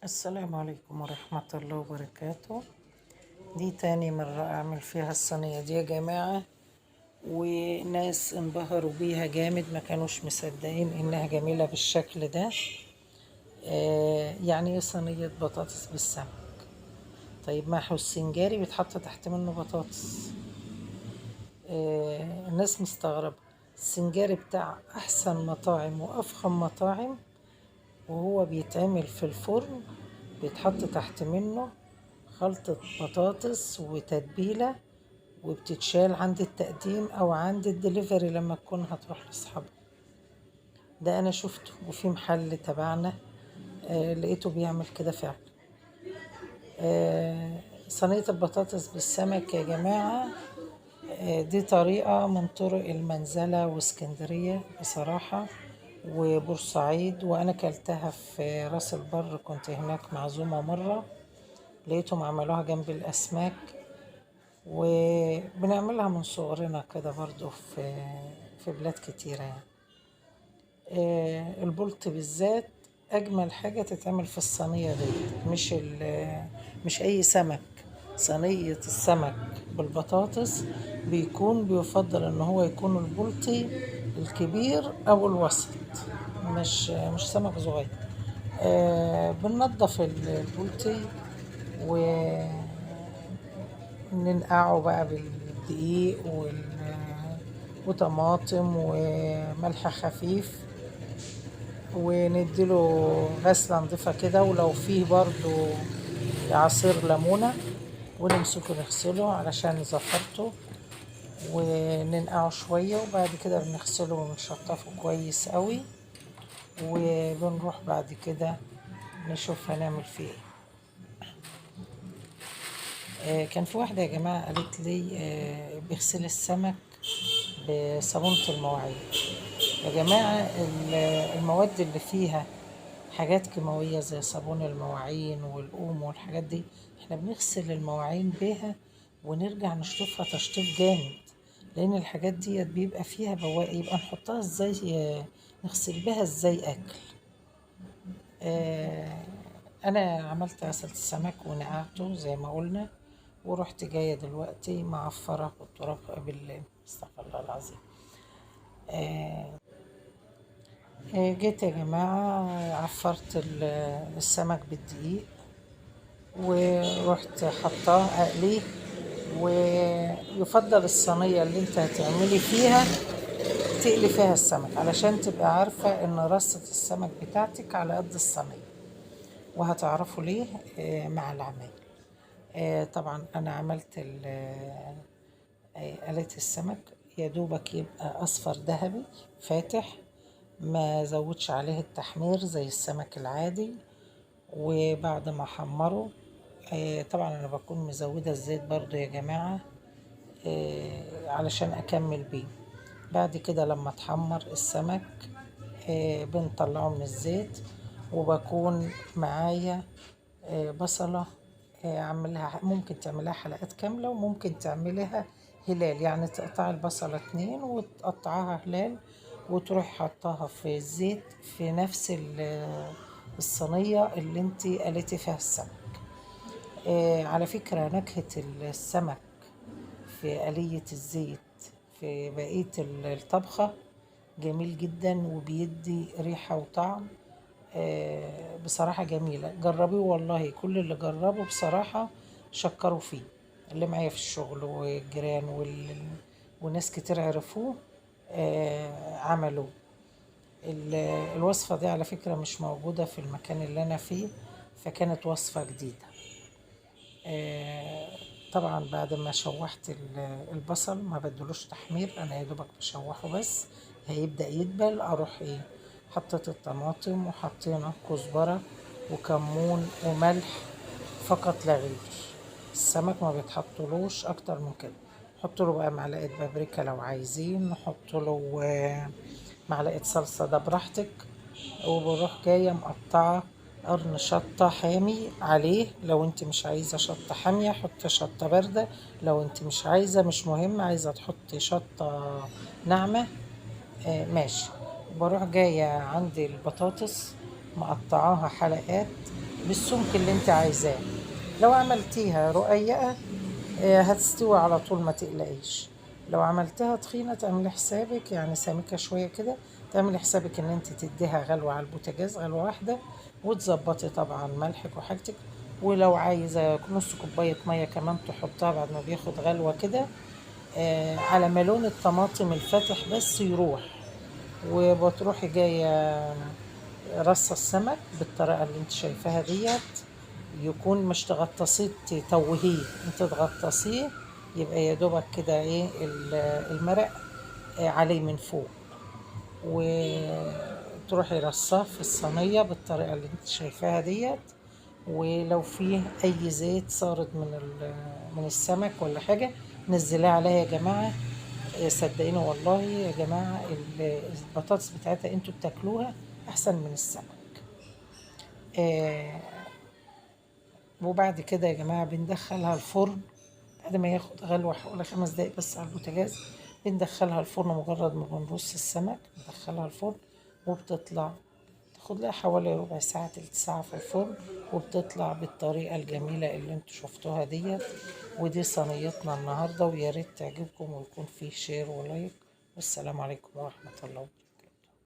السلام عليكم ورحمة الله وبركاته. دي تاني مرة أعمل فيها الصينية دي يا جماعة، وناس انبهروا بيها جامد، ما كانوش مصدقين إنها جميلة بالشكل ده. يعني إيه صينية بطاطس بالسمك؟ طيب محو السنجاري بيتحط تحت منه بطاطس. الناس مستغربة. السنجاري بتاع أحسن مطاعم وأفخم مطاعم، وهو بيتعمل في الفرن، بيتحط تحت منه خلطة بطاطس وتتبيلة، وبتتشال عند التقديم أو عند الدليفري لما تكون هتروح لأصحابها. ده أنا شفته، وفي محل تبعنا لقيته بيعمل كده فعلا. صينية البطاطس بالسمك يا جماعة، دي طريقة من طرق المنزلة واسكندرية بصراحة وبورسعيد، وأنا كلتها في راس البر، كنت هناك معزومة مرة، لقيتهم عملوها جنب الأسماك، وبنعملها من صغرنا كده برضو في بلاد كتيرة يعني. البلط بالذات أجمل حاجة تتعمل في الصينية دي، مش أي سمك. صينية السمك بالبطاطس بيفضل إن هو يكون البلطي الكبير أو الوسط، مش سمك صغير. بننضف البلطي وننقعه بقى بالدقيق وطماطم وملح خفيف، ونديله غسلة نضيفة كده، ولو فيه برضو عصير ليمونة ونمسكه نغسله علشان زفرته، وننقعه شوية، وبعد كده بنغسله ونشطفه كويس قوي، وبنروح بعد كده نشوف هنعمل فيه ايه. كان في واحدة يا جماعة قالت لي بيغسل السمك بصابونة المواعين. يا جماعة المواد اللي فيها حاجات كيماوية زي صابون المواعين والأوم والحاجات دي، احنا بنغسل المواعين بيها ونرجع نشطفها تشطيف جامد، لأن الحاجات دي بيبقى فيها بواقي، يبقى نحطها ازاي، نغسل بها ازاي أكل. آه، أنا عملت غسلت السمك ونقعته زي ما قلنا، ورحت جاية دلوقتي معفرة بالتراب استغفر الله العظيم. جيت يا جماعة عفرت السمك بالدقيق، ورحت حطاه اقليه. ويفضل الصينية اللي انت هتعملي فيها تقلي فيها السمك، علشان تبقى عارفة ان رصة السمك بتاعتك على قد الصينية، وهتعرفوا ليه مع العمل. طبعا انا عملت قليت السمك، يا دوبك يبقى اصفر ذهبي فاتح، ما زودش عليه التحمير زي السمك العادي. وبعد ما احمره، طبعا انا بكون مزودة الزيت برضو يا جماعة، علشان اكمل بيه. بعد كده لما اتحمر السمك، بنطلعه من الزيت، وبكون معايا بصلة، اعملها، ممكن تعملها حلقات كاملة، وممكن تعملها هلال، يعني تقطع البصلة 2 وتقطعها هلال، وتروح حطها في الزيت في نفس الصينية اللي انتي قليتي فيها السمك. على فكرة نكهة السمك في قلية الزيت في بقية الطبخة جميل جدا، وبيدي ريحة وطعم بصراحة جميلة. جربيه والله، كل اللي جربه بصراحة شكروا فيه، اللي معايا في الشغل والجيران وناس كتير عرفوه عملوه. الوصفة دي على فكرة مش موجودة في المكان اللي أنا فيه، فكانت وصفة جديدة. طبعا بعد ما شوحت البصل، ما بدلوش تحمير، انا يا دوبك بشوحه بس، هيبدأ يدبل، اروح حطيت الطماطم، وحطينا كزبرة وكمون وملح فقط لا غير. السمك ما بيتحطلوش اكتر من كده. نحط له بقى معلقة بابريكا لو عايزين، نحط له معلقة صلصة، ده براحتك. وبروح جاية مقطعة قرن شطة حامي عليه، لو انت مش عايزة شطة حامية حط شطة باردة، لو انت مش عايزة، مش مهم، عايزة تحطي شطة ناعمة ماشي. بروح جاية عندي البطاطس مقطعاها حلقات، بالسمك اللي انت عايزاه. لو عملتيها رقيقة هتستوي على طول، ما تقلقيش. لو عملتها تخينة تعملي حسابك، يعني سميكة شوية كده، تعملي حسابك ان انت تديها غلوة على البوتاجاز، غلوة واحدة، وتظبطي طبعا ملحك وحاجتك. ولو عايزة نص كوباية مية كمان تحطها بعد ما بياخد غلوة كده، على ما لون الطماطم الفاتح بس يروح. وبتروحي جاية رصة السمك بالطريقة اللي انت شايفاها ديت، يكون مش تغطسيه تتوهيه، انت تغطسيه يبقى يا دوبك كده ايه المرق عليه من فوق. وتروحي رصاه في الصينية بالطريقة اللي انت شايفاها ديت. ولو فيه اي زيت صارد من السمك ولا حاجة، نزليه عليها يا جماعة. صدقيني والله يا جماعة، البطاطس بتاعتها انتوا بتاكلوها احسن من السمك. آه، وبعد كده يا جماعة بندخلها الفرن بعد ما ياخد غلوة حوالي 5 دقايق بس على البوتاجاز. بندخلها الفرن مجرد ما بنرص السمك، ندخلها الفرن وبتطلع، تاخد لها حوالي ربع ساعة تلت ساعة في الفرن، وبتطلع بالطريقة الجميلة اللي انتوا شفتوها ديت. ودي صينيتنا النهاردة، ويا ريت تعجبكم ويكون فيه شير ولايك. والسلام عليكم ورحمة الله وبركاته.